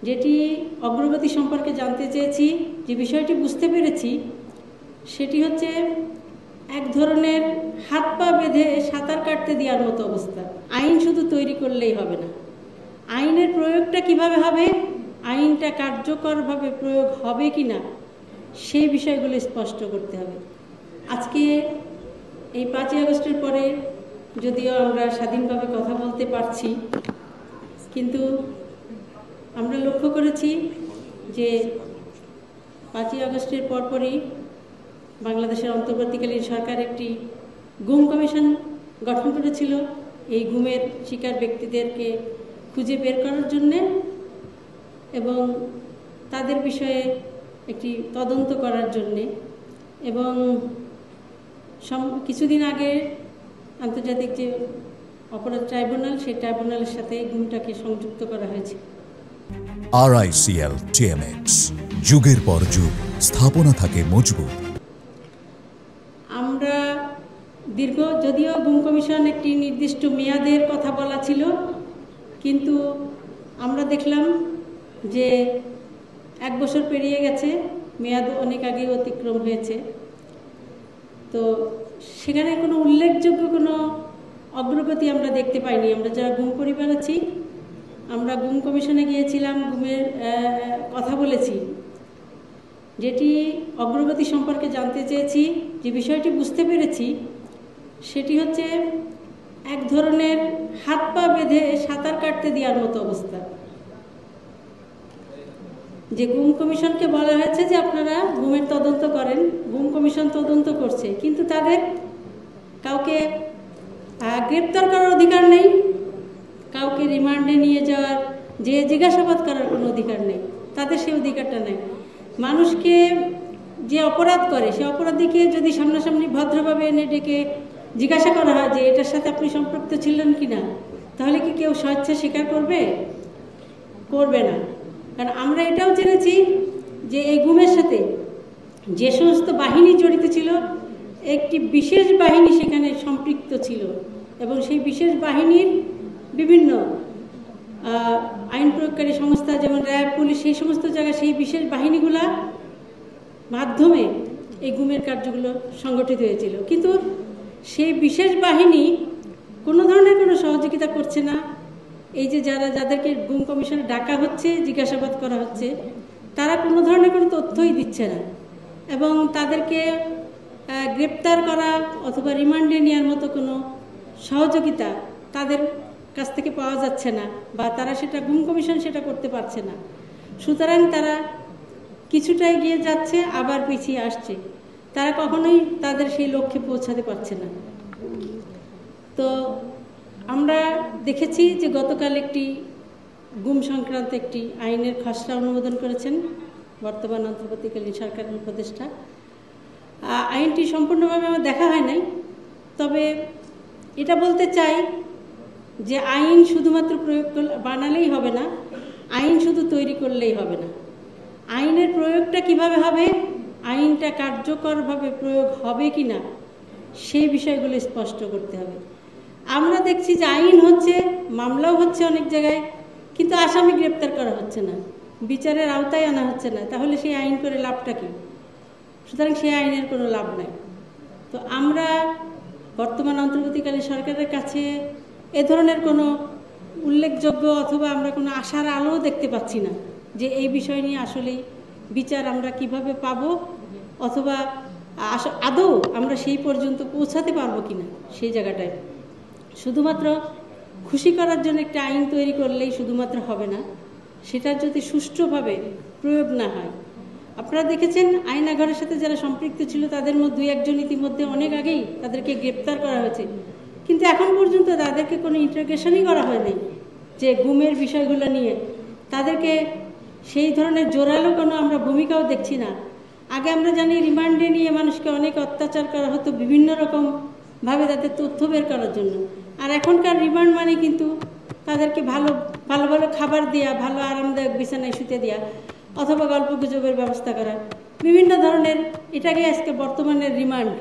যেটি অগ্রগতি সম্পর্কে জানতে চেয়েছি, যে বিষয়টি বুঝতে পেরেছি সেটি হচ্ছে এক ধরনের হাত পা বেঁধে সাঁতার কাটতে দেওয়ার মতো অবস্থা। আইন শুধু তৈরি করলেই হবে না, আইনের প্রয়োগটা কিভাবে হবে, আইনটা কার্যকরভাবে প্রয়োগ হবে কি না সেই বিষয়গুলো স্পষ্ট করতে হবে। আজকে এই 5ই আগস্টের পরে যদিও আমরা স্বাধীনভাবে কথা বলতে পারছি, কিন্তু আমরা লক্ষ্য করেছি যে 5ই আগস্টের পরপরই বাংলাদেশের অন্তর্বর্তীকালীন সরকার একটি গুম কমিশন গঠন করেছিল এই গুমের শিকার ব্যক্তিদেরকে খুঁজে বের করার জন্যে এবং তাদের বিষয়ে একটি তদন্ত করার জন্যে। এবং কিছুদিন আগে আন্তর্জাতিক যে অপরাধ ট্রাইব্যুনাল, সেই ট্রাইব্যুনালের সাথে গুমটাকে সংযুক্ত করা হয়েছে। RICL TMX, যুগের পর যুগ স্থাপনা থাকে মজবুত। আমরা যদিও গুম কমিশন একটি নির্দিষ্ট মেয়াদের কথা বলা ছিল, কিন্তু আমরা দেখলাম যে 1 বছর পেরিয়ে গেছে, মেয়াদ অনেক আগে অতিক্রম হয়েছে। তো সেখানে কোনো উল্লেখযোগ্য কোনো অগ্রগতি আমরা দেখতে পাইনি। আমরা যারা গুম পরিবার আছি, আমরা গুম কমিশনে গিয়েছিলাম, গুমের কথা বলেছি, যেটি অগ্রগতি সম্পর্কে জানতে চেয়েছি, যে বিষয়টি বুঝতে পেরেছি সেটি হচ্ছে এক ধরনের হাত পা বেঁধে সাঁতার কাটতে দেওয়ার মতো অবস্থা। যে গুম কমিশনকে বলা হয়েছে যে আপনারা গুমের তদন্ত করেন, গুম কমিশন তদন্ত করছে, কিন্তু তাদের কাউকে গ্রেপ্তার করার অধিকার নেই, কাউকে রিমান্ডে নিয়ে যাওয়ার, যে জিজ্ঞাসাবাদ করার কোনো অধিকার নেই, তাদের সেই অধিকারটা নেই। মানুষকে যে অপরাধ করে সে অপরাধীকে যদি সামনাসামনি ভদ্রভাবে এনে ডেকে জিজ্ঞাসা করা হয় যে এটার সাথে আপনি সম্পৃক্ত ছিলেন কি না, তাহলে কি কেউ স্বেচ্ছা স্বীকার করবে? করবে না। কারণ আমরা এটাও জেনেছি যে এই গুমের সাথে যে সমস্ত বাহিনী জড়িত ছিল, একটি বিশেষ বাহিনী সেখানে সম্পৃক্ত ছিল এবং সেই বিশেষ বাহিনীর বিভিন্ন আইন প্রয়োগকারী সংস্থা যেমন র্যাব, পুলিশ, সেই সমস্ত জায়গায় সেই বিশেষ বাহিনীগুলা মাধ্যমে এই গুমের কার্যগুলো সংগঠিত হয়েছিল। কিন্তু সেই বিশেষ বাহিনী কোনো ধরনের কোনো সহযোগিতা করছে না। এই যে যাদেরকে গুম কমিশনে ডাকা হচ্ছে, জিজ্ঞাসাবাদ করা হচ্ছে, তারা কোনো ধরনের কোনো তথ্যই দিচ্ছে না এবং তাদেরকে গ্রেপ্তার করা অথবা রিমান্ডে নেওয়ার মতো কোনো সহযোগিতা তাদের কাছ থেকে পাওয়া যাচ্ছে না, বা তারা সেটা গুম কমিশন সেটা করতে পারছে না। সুতরাং তারা কিছুটা এগিয়ে যাচ্ছে, আবার পিছিয়ে আসছে, তারা কখনোই তাদের সেই লক্ষ্যে পৌঁছাতে পারছে না। তো আমরা দেখেছি যে গতকাল একটি গুম সংক্রান্ত একটি আইনের খসড়া অনুমোদন করেছেন বর্তমান অন্তর্বর্তীকালীন সরকারের উপদেষ্টা। আইনটি সম্পূর্ণভাবে আমার দেখা হয় নাই, তবে এটা বলতে চাই যে আইন শুধুমাত্র প্রয়োগ বানালেই হবে না, আইন শুধু তৈরি করলেই হবে না, আইনের প্রয়োগটা কিভাবে হবে, আইনটা কার্যকরভাবে প্রয়োগ হবে কি না সেই বিষয়গুলো স্পষ্ট করতে হবে। আমরা দেখছি যে আইন হচ্ছে, মামলাও হচ্ছে অনেক জায়গায়, কিন্তু আসামি গ্রেপ্তার করা হচ্ছে না, বিচারের আওতায় আনা হচ্ছে না, তাহলে সেই আইন করে লাভটা কি? সুতরাং সেই আইনের কোনো লাভ নাই। তো আমরা বর্তমান অন্তর্বর্তীকালীন সরকারের কাছে এ ধরনের কোনো উল্লেখযোগ্য অথবা আমরা কোনো আশার আলোও দেখতে পাচ্ছি না যে এই বিষয় নিয়ে আসলেই বিচার আমরা কিভাবে পাব, অথবা আদৌ আমরা সেই পর্যন্ত পৌঁছাতে পারবো কিনা সেই জায়গাটায়। শুধুমাত্র খুশি করার জন্য একটা আইন তৈরি করলেই শুধুমাত্র হবে না, সেটা যদি সুষ্ঠুভাবে প্রয়োগ না হয়। আপনারা দেখেছেন আয়নাঘরের সাথে যারা সম্পৃক্ত ছিল তাদের মধ্যে 2-1জন ইতিমধ্যে অনেক আগেই তাদেরকে গ্রেপ্তার করা হয়েছে, কিন্তু এখন পর্যন্ত তাদেরকে কোনো ইন্টারোগেশনই করা হয়নি যে গুমের বিষয়গুলো নিয়ে। তাদেরকে সেই ধরনের জোরালো কোনো আমরা ভূমিকাও দেখছি না। আগে আমরা জানি রিমান্ডে নিয়ে মানুষকে অনেক অত্যাচার করা হতো বিভিন্ন রকমভাবে তাদের তথ্য বের করার জন্য, আর এখনকার রিমান্ড মানে কিন্তু তাদেরকে ভালো ভালো ভালো খাবার দেওয়া, ভালো আরামদায়ক বিছানায় শুতে দেওয়া, অথবা গল্প গুজবের ব্যবস্থা করা, বিভিন্ন ধরনের, এটাকে আজকে বর্তমানের রিমান্ড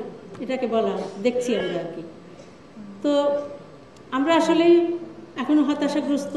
এটাকে বলা দেখছি আমরা আর কি। তো আমরা আসলেই এখনো হতাশাগ্রস্ত।